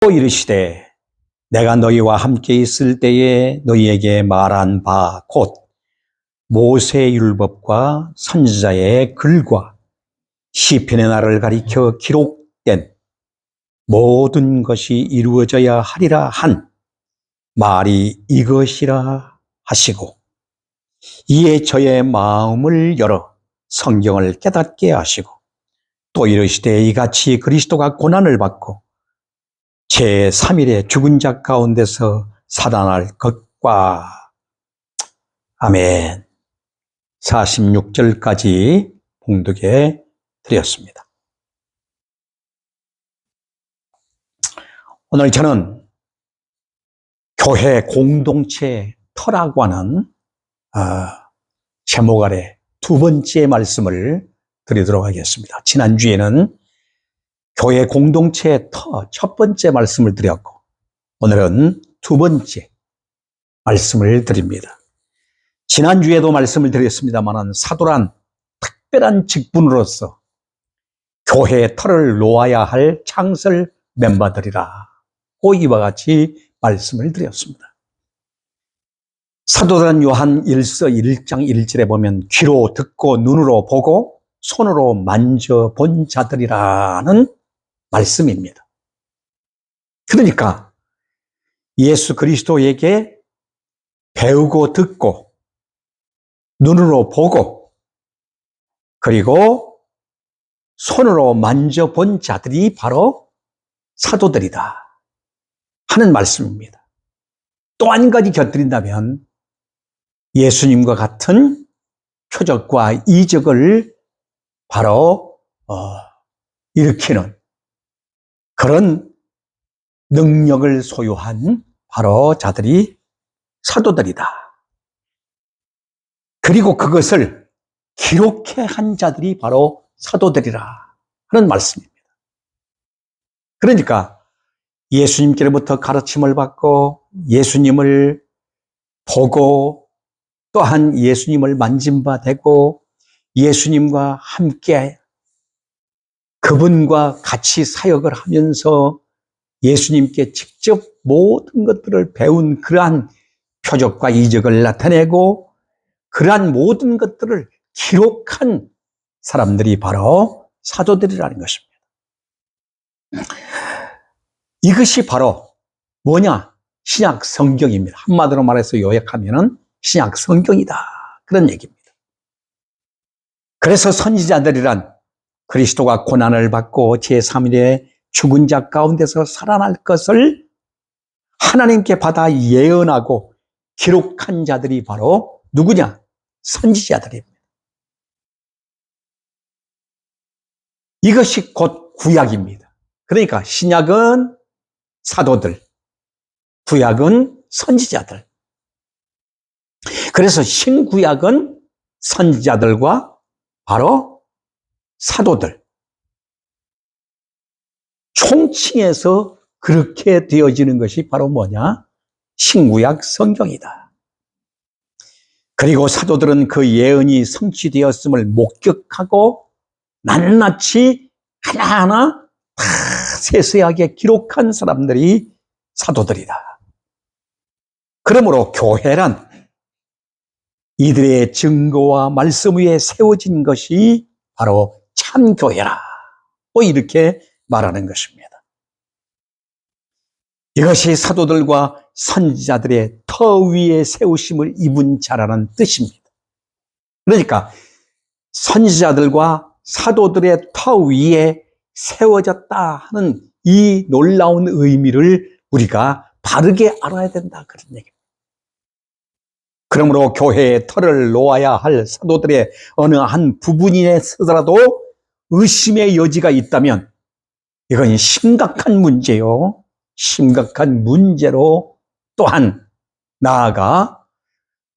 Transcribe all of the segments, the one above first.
또 이르시되 내가 너희와 함께 있을 때에 너희에게 말한 바 곧 모세의 율법과 선지자의 글과 시편의 날을 가리켜 기록된 모든 것이 이루어져야 하리라 한 말이 이것이라 하시고, 이에 저의 마음을 열어 성경을 깨닫게 하시고, 또 이르시되 이같이 그리스도가 고난을 받고 제3일에 죽은 자 가운데서 살아날 것과. 아멘. 46절까지 봉독해 드렸습니다. 오늘 저는 교회 공동체 터라고 하는 제목 아래 두 번째 말씀을 드리도록 하겠습니다. 지난주에는 교회 공동체 터 첫 번째 말씀을 드렸고, 오늘은 두 번째 말씀을 드립니다. 지난주에도 말씀을 드렸습니다만 사도란 특별한 직분으로서 교회의 터를 놓아야 할 창설 멤버들이라 이와 같이 말씀을 드렸습니다. 사도단 요한 1서 1장 1절에 보면 귀로 듣고 눈으로 보고 손으로 만져본 자들이라는 말씀입니다. 그러니까 예수 그리스도에게 배우고 듣고 눈으로 보고 그리고 손으로 만져본 자들이 바로 사도들이다 하는 말씀입니다. 또 한 가지 곁들인다면 예수님과 같은 표적과 이적을 바로 일으키는 그런 능력을 소유한 바로 자들이 사도들이다. 그리고 그것을 기록해 한 자들이 바로 사도들이라 하는 말씀입니다. 그러니까 예수님께로부터 가르침을 받고 예수님을 보고 또한 예수님을 만진 바 되고 예수님과 함께 그분과 같이 사역을 하면서 예수님께 직접 모든 것들을 배운 그러한 표적과 이적을 나타내고 그러한 모든 것들을 기록한 사람들이 바로 사도들이라는 것입니다. 이것이 바로 뭐냐? 신약 성경입니다. 한마디로 말해서 요약하면은 신약 성경이다. 그런 얘기입니다. 그래서 선지자들이란 그리스도가 고난을 받고 제3일에 죽은 자 가운데서 살아날 것을 하나님께 받아 예언하고 기록한 자들이 바로 누구냐? 선지자들입니다. 이것이 곧 구약입니다. 그러니까 신약은 사도들, 구약은 선지자들. 그래서 신구약은 선지자들과 바로 사도들. 총칭해서 그렇게 되어지는 것이 바로 뭐냐? 신구약 성경이다. 그리고 사도들은 그 예언이 성취되었음을 목격하고 낱낱이 하나하나 다 세세하게 기록한 사람들이 사도들이다. 그러므로 교회란 이들의 증거와 말씀 위에 세워진 것이 바로 참교회라. 이렇게 말하는 것입니다. 이것이 사도들과 선지자들의 터 위에 세우심을 입은 자라는 뜻입니다. 그러니까 선지자들과 사도들의 터 위에 세워졌다 하는 이 놀라운 의미를 우리가 바르게 알아야 된다 그런 얘기입니다. 그러므로 교회의 터를 놓아야 할 사도들의 어느 한 부분에 서더라도 의심의 여지가 있다면 이건 심각한 문제요. 심각한 문제로 또한 나아가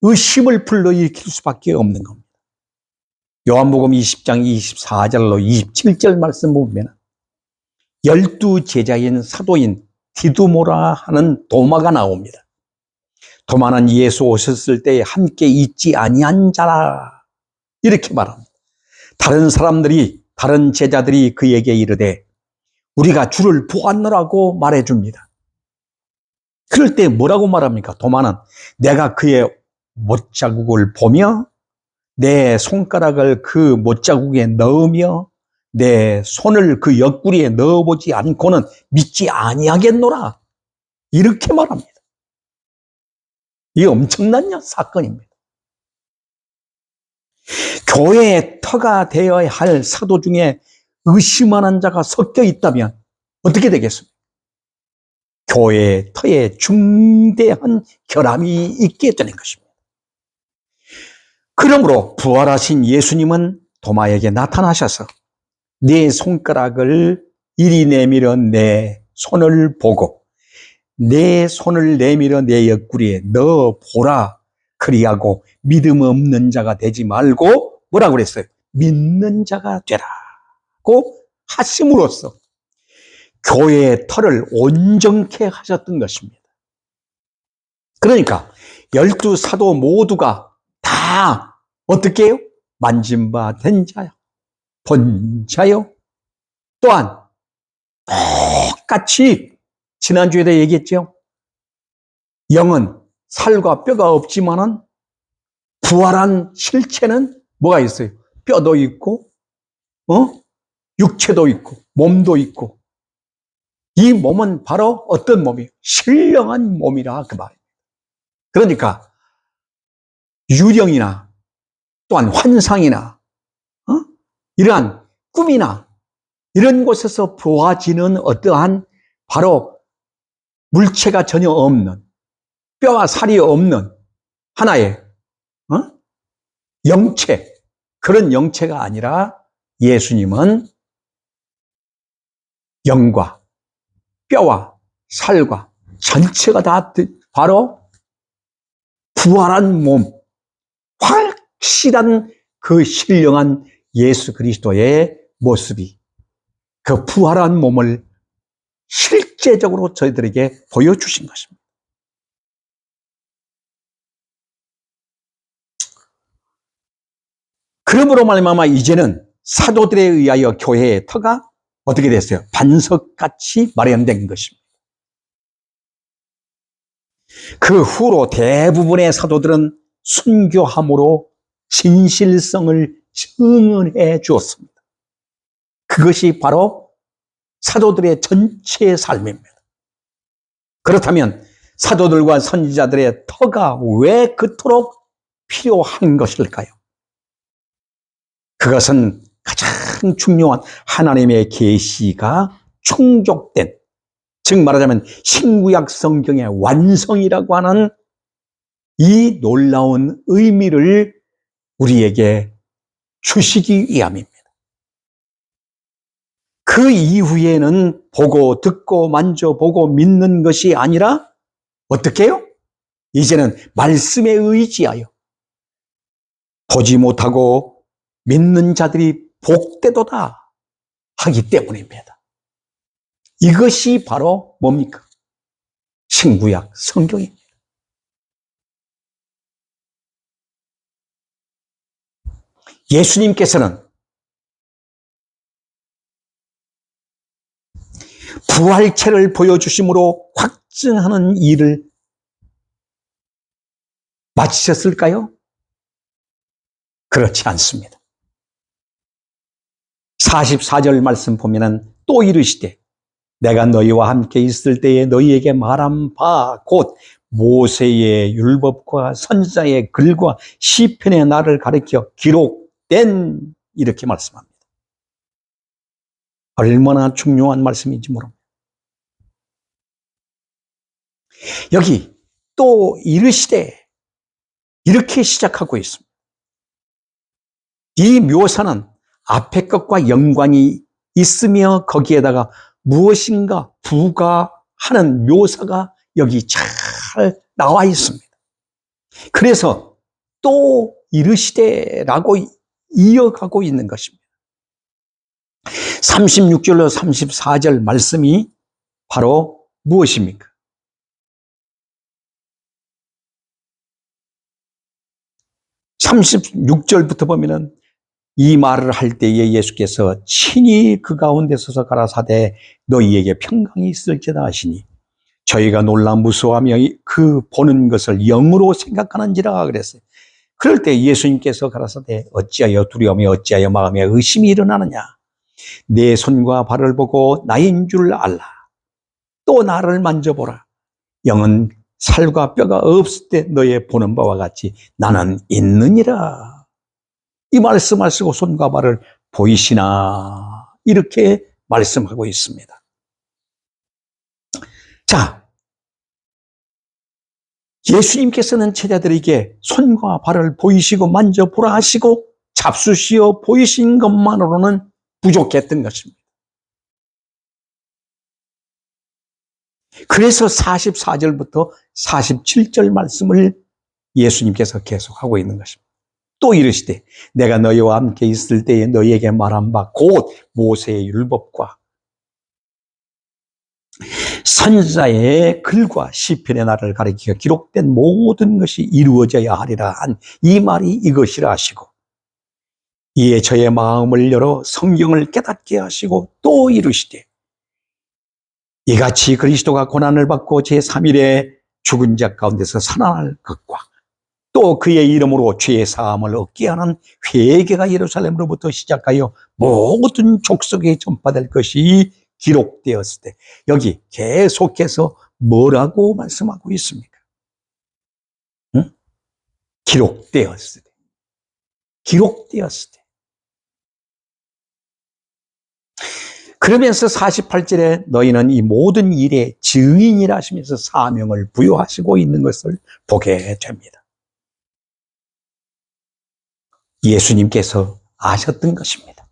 의심을 불러일으킬 수밖에 없는 겁니다. 요한복음 20장 24절로 27절 말씀 보면 12 제자인 사도인 디두모라 하는 도마가 나옵니다. 도마는 예수 오셨을 때 함께 있지 아니한 자라 이렇게 말합니다. 다른 사람들이, 다른 제자들이 그에게 이르되 우리가 주를 보았노라고 말해줍니다. 그럴 때 뭐라고 말합니까? 도마는 내가 그의 못자국을 보며 내 손가락을 그 못자국에 넣으며 내 손을 그 옆구리에 넣어보지 않고는 믿지 아니하겠노라. 이렇게 말합니다. 이게 엄청난 사건입니다. 교회의 터가 되어야 할 사도 중에 의심하는 자가 섞여 있다면 어떻게 되겠습니까? 교회의 터에 중대한 결함이 있게 되는 것입니다. 그러므로 부활하신 예수님은 도마에게 나타나셔서 네 손가락을 이리 내밀어 내 손을 보고 내 손을 내밀어 내 옆구리에 넣어 보라. 그리하고 믿음 없는 자가 되지 말고 뭐라고 그랬어요? 믿는 자가 되라고 하심으로써 교회의 터를 온전케 하셨던 것입니다. 그러니까 12사도 모두가 다 어떻게 해요? 만진 바 된 자요, 본 자요. 또한 똑같이 지난주에도 얘기했죠. 영은 살과 뼈가 없지만은 부활한 실체는 뭐가 있어요? 뼈도 있고, 육체도 있고, 몸도 있고. 이 몸은 바로 어떤 몸이에요? 신령한 몸이라 그 말이에요. 그러니까 유령이나 또한 환상이나 이러한 꿈이나 이런 곳에서 보아지는 어떠한 바로 물체가 전혀 없는 뼈와 살이 없는 하나의 영체, 그런 영체가 아니라 예수님은 영과 뼈와 살과 전체가 다 바로 부활한 몸, 확실한 그 신령한 예수 그리스도의 모습이 그 부활한 몸을 실제적으로 저희들에게 보여주신 것입니다. 그러므로 말미암아 이제는 사도들에 의하여 교회의 터가 어떻게 됐어요? 반석같이 마련된 것입니다. 그 후로 대부분의 사도들은 순교함으로 진실성을 증언해 주었습니다. 그것이 바로 사도들의 전체의 삶입니다. 그렇다면 사도들과 선지자들의 터가 왜 그토록 필요한 것일까요? 그것은 가장 중요한 하나님의 계시가 충족된, 즉 말하자면 신구약 성경의 완성이라고 하는 이 놀라운 의미를 우리에게 주시기 위함입니다. 그 이후에는 보고 듣고 만져보고 믿는 것이 아니라 어떻게 해요? 이제는 말씀에 의지하여 보지 못하고 믿는 자들이 복되도다 하기 때문입니다. 이것이 바로 뭡니까? 신구약 성경입니다. 예수님께서는 부활체를 보여주심으로 확증하는 일을 마치셨을까요? 그렇지 않습니다. 44절 말씀 보면은 또 이르시되 내가 너희와 함께 있을 때에 너희에게 말한 바 곧 모세의 율법과 선지자의 글과 시편의 나를 가리켜 기록된 이렇게 말씀합니다. 얼마나 중요한 말씀인지 모릅니다. 여기 또 이르시되 이렇게 시작하고 있습니다. 이 묘사는 앞의 것과 연관이 있으며 거기에다가 무엇인가 부가하는 묘사가 여기 잘 나와 있습니다. 그래서 또 이르시되라고 이어가고 있는 것입니다. 36절로 34절 말씀이 바로 무엇입니까? 36절부터 보면은 이 말을 할 때에 예수께서 친히 그 가운데 서서 가라사대 너희에게 평강이 있을지다 하시니 저희가 놀라 무서워하며 그 보는 것을 영으로 생각하는지라 그랬어요. 그럴 때 예수님께서 가라사대 어찌하여 두려움이 어찌하여 마음에 의심이 일어나느냐. 내 손과 발을 보고 나인 줄 알라. 또 나를 만져보라. 영은 살과 뼈가 없을 때 너의 보는 바와 같이 나는 있느니라. 이 말씀을 쓰고 손과 발을 보이시나 이렇게 말씀하고 있습니다. 자, 예수님께서는 제자들에게 손과 발을 보이시고 만져보라 하시고 잡수시어 보이신 것만으로는 부족했던 것입니다. 그래서 44절부터 47절 말씀을 예수님께서 계속하고 있는 것입니다. 또 이르시되 내가 너희와 함께 있을 때에 너희에게 말한 바 곧 모세의 율법과 선지자의 글과 시편의 날을 가리켜 기록된 모든 것이 이루어져야 하리라 한 이 말이 이것이라 하시고 이에 저의 마음을 열어 성경을 깨닫게 하시고 또 이르시되 이같이 그리스도가 고난을 받고 제3일에 죽은 자 가운데서 살아날 것과 또 그의 이름으로 죄의 사함을 얻게 하는 회개가 예루살렘으로부터 시작하여 모든 족속에 전파될 것이 기록되었을 때 여기 계속해서 뭐라고 말씀하고 있습니까? 응? 기록되었을 때. 기록되었을 때. 그러면서 48절에 너희는 이 모든 일의 증인이라 하시면서 사명을 부여하시고 있는 것을 보게 됩니다. 예수님께서 아셨던 것입니다.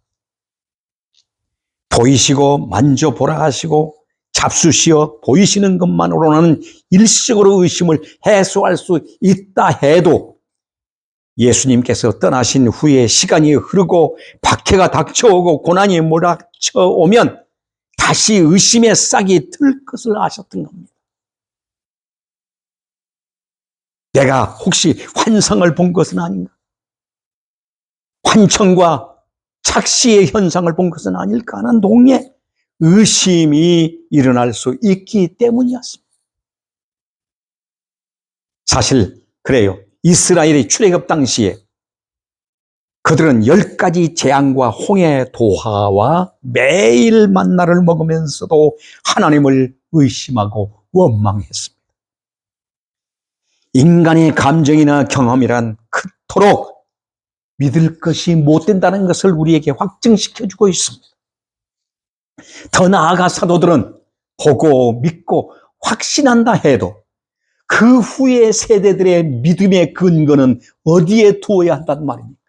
보이시고 만져보라 하시고 잡수시어 보이시는 것만으로는 일시적으로 의심을 해소할 수 있다 해도 예수님께서 떠나신 후에 시간이 흐르고 박해가 닥쳐오고 고난이 몰아쳐오면 다시 의심의 싹이 틀 것을 아셨던 겁니다. 내가 혹시 환상을 본 것은 아닌가? 환청과 착시의 현상을 본 것은 아닐까 하는 동에 의심이 일어날 수 있기 때문이었습니다. 사실 그래요. 이스라엘의 출애굽 당시에 그들은 10가지 재앙과 홍해 도하와 매일 만나를 먹으면서도 하나님을 의심하고 원망했습니다. 인간의 감정이나 경험이란 그토록 믿을 것이 못 된다는 것을 우리에게 확증시켜주고 있습니다. 더 나아가 사도들은 보고 믿고 확신한다 해도 그 후의 세대들의 믿음의 근거는 어디에 두어야 한단 말입니까?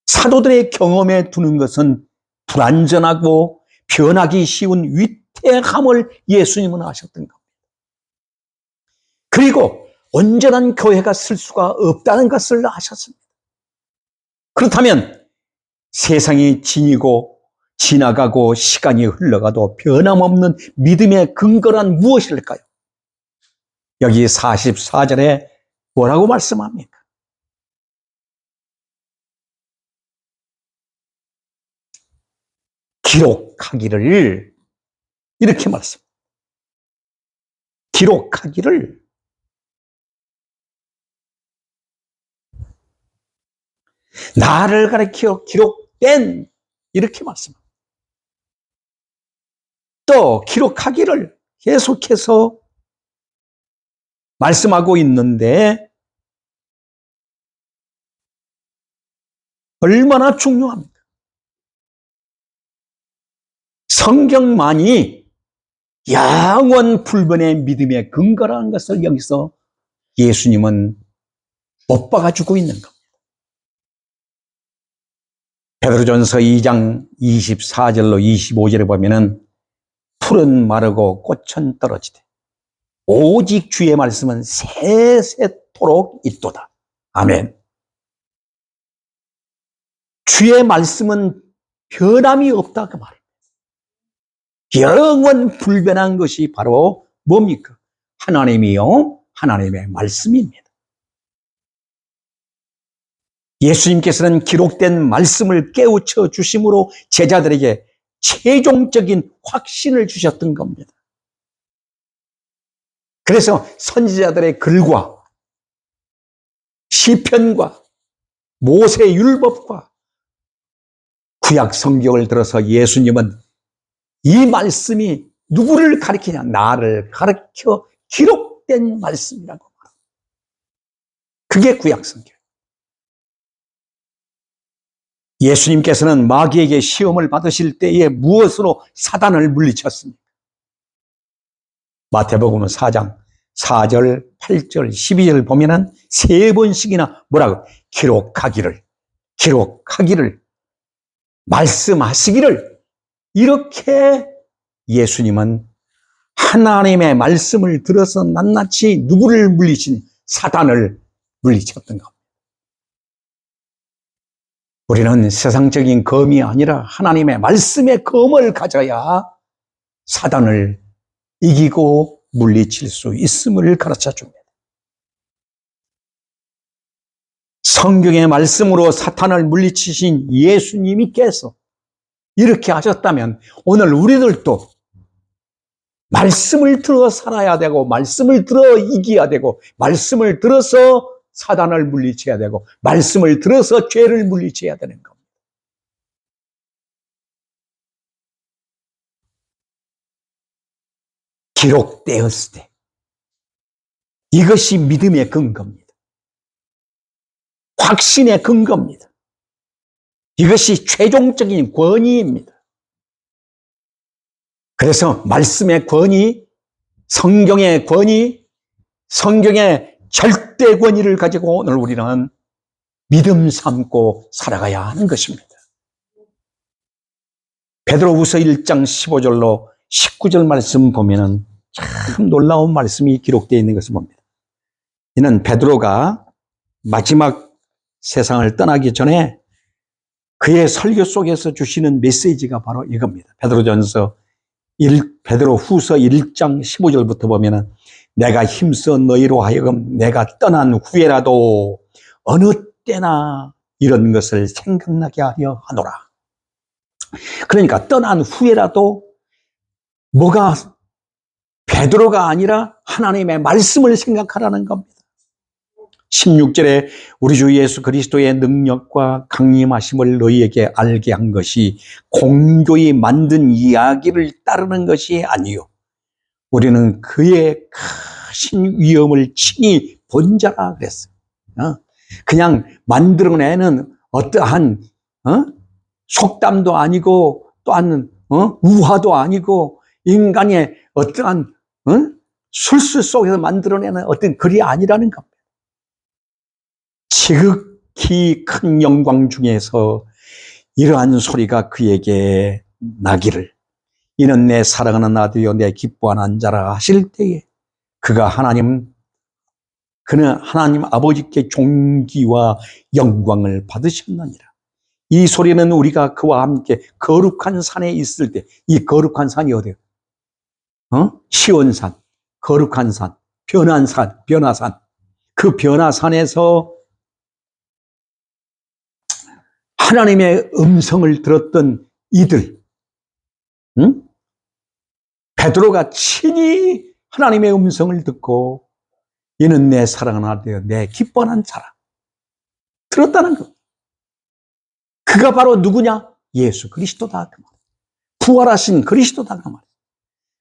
사도들의 경험에 두는 것은 불완전하고 변하기 쉬운 위태함을 예수님은 아셨던 겁니다. 그리고 온전한 교회가 쓸 수가 없다는 것을 아셨습니다. 그렇다면 세상이 지나가고 시간이 흘러가도 변함없는 믿음의 근거란 무엇일까요? 여기 44절에 뭐라고 말씀합니까? 기록하기를 이렇게 말씀합니다. 기록하기를 나를 가리켜 기록된 이렇게 말씀합니다. 또 기록하기를 계속해서 말씀하고 있는데 얼마나 중요합니까? 성경만이 영원 불변의 믿음의 근거라는 것을 여기서 예수님은 못 박아주고 있는 겁니다. 베드로전서 2장 24절로 25절에 보면은 풀은 마르고 꽃은 떨어지되 오직 주의 말씀은 세세토록 있도다. 아멘. 주의 말씀은 변함이 없다 그 말입니다. 영원 불변한 것이 바로 뭡니까? 하나님이요 하나님의 말씀입니다. 예수님께서는 기록된 말씀을 깨우쳐 주심으로 제자들에게 최종적인 확신을 주셨던 겁니다. 그래서 선지자들의 글과 시편과 모세 율법과 구약 성경을 들어서 예수님은 이 말씀이 누구를 가리키냐? 나를 가르쳐 기록된 말씀이라고 말합니다. 그게 구약 성경. 예수님께서는 마귀에게 시험을 받으실 때에 무엇으로 사단을 물리쳤습니까? 마태복음 4장 4절, 8절, 12절 보면은 3번씩이나 뭐라고? 기록하기를, 말씀하시기를. 이렇게 예수님은 하나님의 말씀을 들어서 낱낱이 누구를 물리친? 사단을 물리쳤던 겁니다. 우리는 세상적인 검이 아니라 하나님의 말씀의 검을 가져야 사단을 이기고 물리칠 수 있음을 가르쳐 줍니다. 성경의 말씀으로 사탄을 물리치신 예수님께서 이렇게 하셨다면 오늘 우리들도 말씀을 들어 살아야 되고, 말씀을 들어 이겨야 되고, 말씀을 들어서 사단을 물리쳐야 되고, 말씀을 들어서 죄를 물리쳐야 되는 겁니다. 기록되었을 때 이것이 믿음의 근거입니다. 확신의 근거입니다. 이것이 최종적인 권위입니다. 그래서 말씀의 권위, 성경의 권위, 성경의 절대 권위를 가지고 오늘 우리는 믿음 삼고 살아가야 하는 것입니다. 베드로후서 1장 15절로 19절 말씀 보면은 참 놀라운 말씀이 기록되어 있는 것을 봅니다. 이는 베드로가 마지막 세상을 떠나기 전에 그의 설교 속에서 주시는 메시지가 바로 이겁니다. 베드로후서 1장 15절부터 보면은 내가 힘써 너희로 하여금 내가 떠난 후에라도 어느 때나 이런 것을 생각나게 하려 하노라. 그러니까 떠난 후에라도 뭐가 베드로가 아니라 하나님의 말씀을 생각하라는 겁니다. 16절에 우리 주 예수 그리스도의 능력과 강림하심을 너희에게 알게 한 것이 공교히 만든 이야기를 따르는 것이 아니요 우리는 그의 크신 위엄을 친히 본 자라 그랬어요. 그냥 만들어내는 어떠한 속담도 아니고 또한 우화도 아니고 인간의 어떠한 술수 속에서 만들어내는 어떤 글이 아니라는 겁니다. 지극히 큰 영광 중에서 이러한 소리가 그에게 나기를 이는 내 사랑하는 아들이요 내 기뻐하는 자라 하실 때에 그는 하나님 아버지께 존귀와 영광을 받으셨느니라. 이 소리는 우리가 그와 함께 거룩한 산에 있을 때, 이 거룩한 산이 어디예요? 시온산, 거룩한 산, 변화산. 그 변화산에서 하나님의 음성을 들었던 이들, 베드로가 친히 하나님의 음성을 듣고 이는 내 사랑하는 아들, 내 기뻐하는 자라 들었다는 것. 그가 바로 누구냐? 예수 그리스도다 그 말. 부활하신 그리스도다 그 말.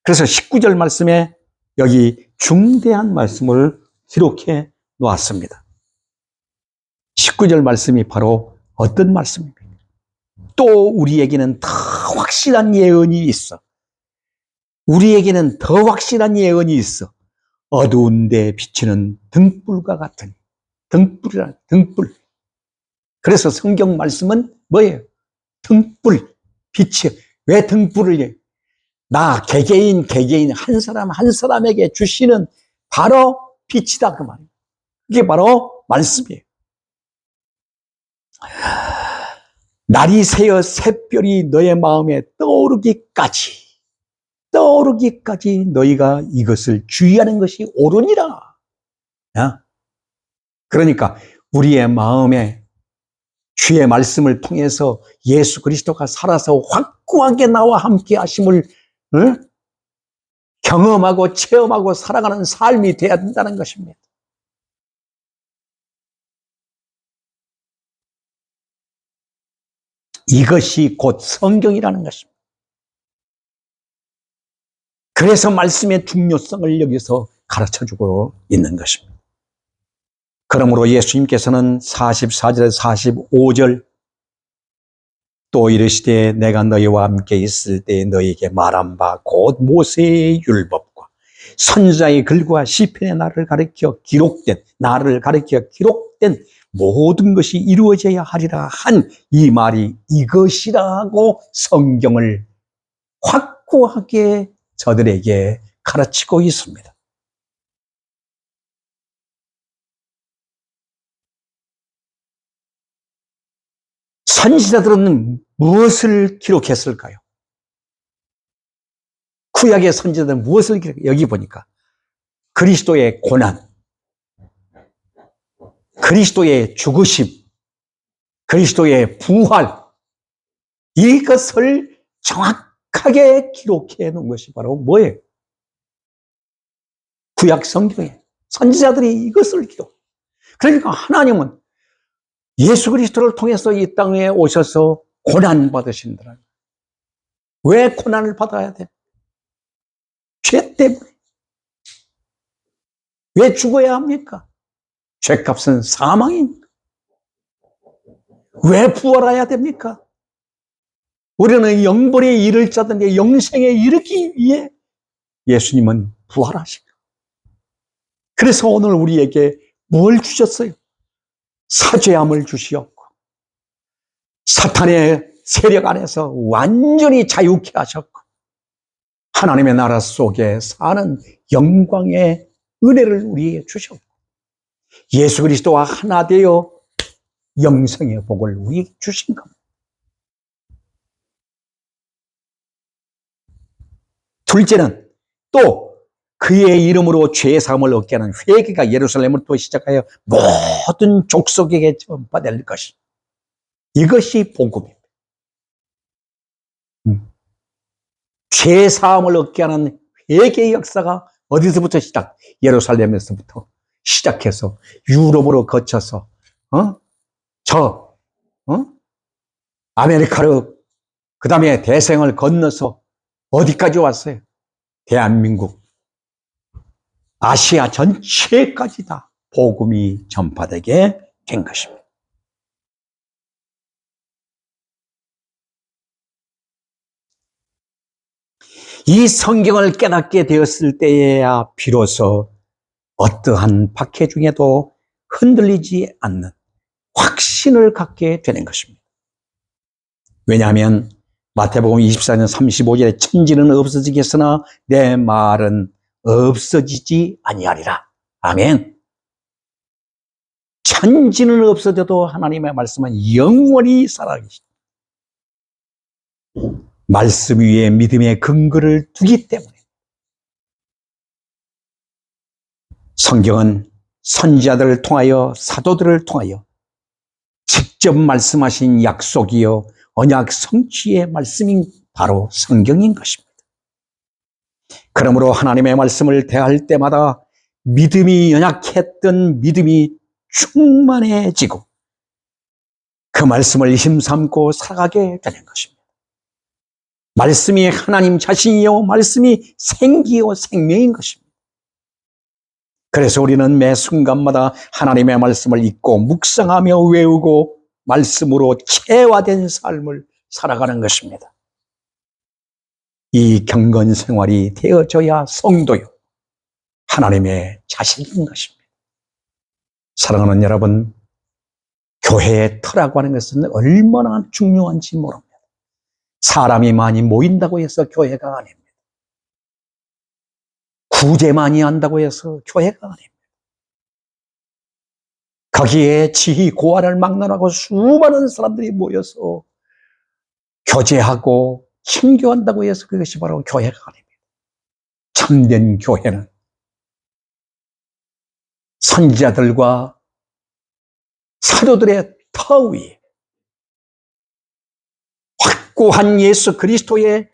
그래서 19절 말씀에 여기 중대한 말씀을 기록해 놓았습니다. 19절 말씀이 바로 어떤 말씀입니까? 또 우리에게는 더 확실한 예언이 있어. 우리에게는 더 확실한 예언이 있어. 어두운 데 비치는 등불과 같으니. 등불. 그래서 성경 말씀은 뭐예요? 등불, 빛이에요. 왜 등불을 해요? 나 개개인 한 사람 한 사람에게 주시는 바로 빛이다 그 말이에요. 그게 바로 말씀이에요. 날이 새어 샛별이 너의 마음에 떠오르기까지 너희가 이것을 주의하는 것이 옳으니라. 그러니까 우리의 마음에 주의 말씀을 통해서 예수 그리스도가 살아서 확고하게 나와 함께 하심을 경험하고 체험하고 살아가는 삶이 되어야 된다는 것입니다. 이것이 곧 성경이라는 것입니다. 그래서 말씀의 중요성을 여기서 가르쳐주고 있는 것입니다. 그러므로 예수님께서는 44절, 45절 또 이르시되 내가 너희와 함께 있을 때 너희에게 말한 바 곧 모세의 율법과 선지자의 글과 시편의 나를 가리켜 기록된 모든 것이 이루어져야 하리라 한 이 말이 이것이라고 성경을 확고하게 저들에게 가르치고 있습니다. 선지자들은 무엇을 기록했을까요? 구약의 선지자들은 무엇을 기록했을까요? 여기 보니까 그리스도의 고난, 그리스도의 죽으심, 그리스도의 부활, 이것을 정확하게 기록해 놓은 것이 바로 뭐예요? 구약 성경에 선지자들이 이것을 기록. 그러니까 하나님은 예수 그리스도를 통해서 이 땅에 오셔서 고난 받으신다. 왜 고난을 받아야 돼? 죄 때문에. 왜 죽어야 합니까? 죄값은 사망입니다. 왜 부활해야 됩니까? 우리는 영벌에 이를 자든지 영생에 이르기 위해 예수님은 부활하시고, 그래서 오늘 우리에게 뭘 주셨어요? 사죄함을 주시었고, 사탄의 세력 안에서 완전히 자유케 하셨고, 하나님의 나라 속에 사는 영광의 은혜를 우리에게 주셨고, 예수 그리스도와 하나 되어 영생의 복을 우리에게 주신 겁니다. 둘째는 또 그의 이름으로 죄사함을 얻게 하는 회개가 예루살렘으로부터 시작하여 모든 족속에게 전파될 것이, 이것이 복음입니다. 죄사함을 얻게 하는 회개의 역사가 어디서부터 시작? 예루살렘에서부터 시작해서 유럽으로 거쳐서 아메리카로 그 다음에 대서양을 건너서 어디까지 왔어요? 대한민국, 아시아 전체까지 다 복음이 전파되게 된 것입니다. 이 성경을 깨닫게 되었을 때에야 비로소 어떠한 박해 중에도 흔들리지 않는 확신을 갖게 되는 것입니다. 왜냐하면 마태복음 24년 35절에 천지는 없어지겠으나 내 말은 없어지지 아니하리라. 아멘. 천지는 없어져도 하나님의 말씀은 영원히 살아계십니다. 말씀 위에 믿음의 근거를 두기 때문에 성경은 선지자들을 통하여 사도들을 통하여 직접 말씀하신 약속이요 언약 성취의 말씀인 바로 성경인 것입니다. 그러므로 하나님의 말씀을 대할 때마다 믿음이 연약했던 믿음이 충만해지고 그 말씀을 힘삼고 살아가게 되는 것입니다. 말씀이 하나님 자신이요 말씀이 생기요 생명인 것입니다. 그래서 우리는 매 순간마다 하나님의 말씀을 읽고 묵상하며 외우고 말씀으로 체화된 삶을 살아가는 것입니다. 이 경건 생활이 되어져야 성도요 하나님의 자식인 것입니다. 사랑하는 여러분, 교회의 터라고 하는 것은 얼마나 중요한지 모릅니다. 사람이 많이 모인다고 해서 교회가 아닙니다. 구제 많이 한다고 해서 교회가 아닙니다. 거기에 지희 고안을 막론하고 수많은 사람들이 모여서 교제하고 친교한다고 해서 그것이 바로 교회가 아닙니다. 참된 교회는 선지자들과 사도들의 터 위에 확고한 예수 그리스도의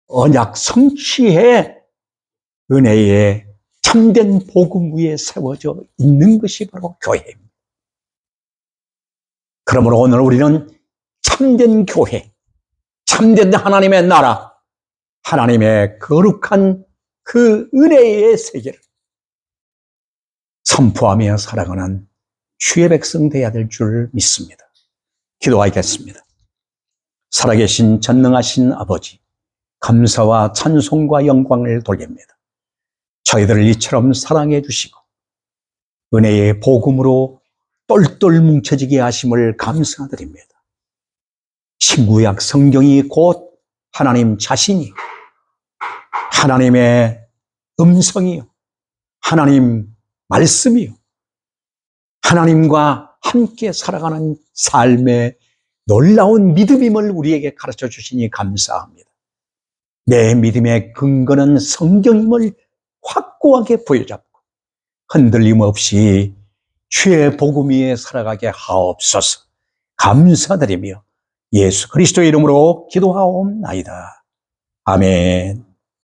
언약 성취의 은혜의 참된 복음 위에 세워져 있는 것이 바로 교회입니다. 그러므로 오늘 우리는 참된 교회, 참된 하나님의 나라, 하나님의 거룩한 그 은혜의 세계를 선포하며 살아가는 주의 백성 되어야 될 줄 믿습니다. 기도하겠습니다. 살아계신 전능하신 아버지, 감사와 찬송과 영광을 돌립니다. 저희들을 이처럼 사랑해 주시고 은혜의 복음으로 똘똘 뭉쳐지게 하심을 감사드립니다. 신구약 성경이 곧 하나님 자신이 하나님의 음성이요, 하나님 말씀이요, 하나님과 함께 살아가는 삶의 놀라운 믿음임을 우리에게 가르쳐 주시니 감사합니다. 내 믿음의 근거는 성경임을 확고하게 부여잡고 흔들림 없이 주의 복음 위에 살아가게 하옵소서. 감사드리며 예수 그리스도의 이름으로 기도하옵나이다. 아멘.